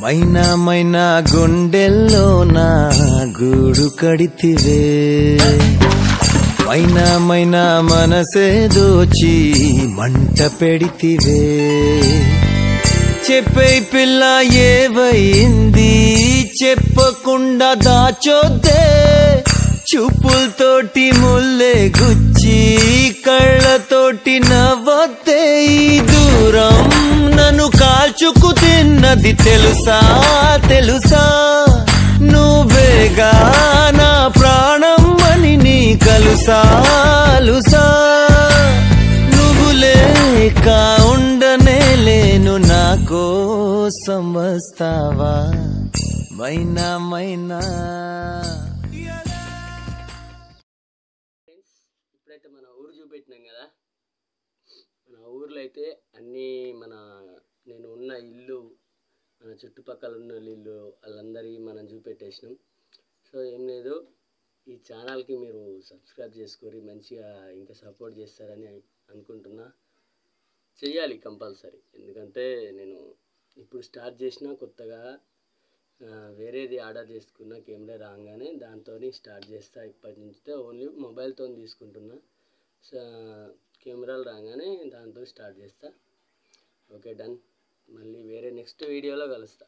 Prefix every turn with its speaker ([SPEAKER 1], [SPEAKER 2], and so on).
[SPEAKER 1] మైనా మైనా గుండెల్లో నా గూడు కడితివే, మైనా మైనా మనసే దోచి మంట పెడితివే. చెప్పే పిల్ల ఏవైంది చెప్పకుండా దాచొద్దే, చూపులతోటి ముల్లే గుచ్చి కళ్ళతోటి నవ్వొద్దే. ఈ దూరం నన్ను కాల్చుకు తిన్నది తెలుసా తెలుసా, నువ్వేగా నా ప్రాణం అని నీ కలుసా లుసా. నువ్వు లేక ఉండనే లేను, నా కోసం వస్తావా మైనా మైనా.
[SPEAKER 2] ఇప్పుడైతే మన ఊరు చూపెట్టినాం కదా, మన ఊర్లో అయితే అన్నీ నేను ఉన్న ఇల్లు, మన చుట్టుపక్కల ఉన్న ఇల్లు వాళ్ళందరికీ మనం చూపెట్టేసినాం. సో ఏం లేదు, ఈ ఛానల్కి మీరు సబ్స్క్రైబ్ చేసుకొని మంచిగా ఇంకా సపోర్ట్ చేస్తారని అనుకుంటున్నా. చెయ్యాలి కంపల్సరీ, ఎందుకంటే నేను ఇప్పుడు స్టార్ట్ చేసిన కొత్తగా వేరేది ఆర్డర్ చేసుకున్న కెమెరా రాగానే దాంతో స్టార్ట్ చేస్తా. ఇప్పటి నుంచి ఓన్లీ మొబైల్తో తీసుకుంటున్నా, కెమెరాలు రాగానే దాంతో స్టార్ట్ చేస్తా. ఓకే డన్, మళ్ళీ వేరే నెక్స్ట్ వీడియోలో కలుస్తా.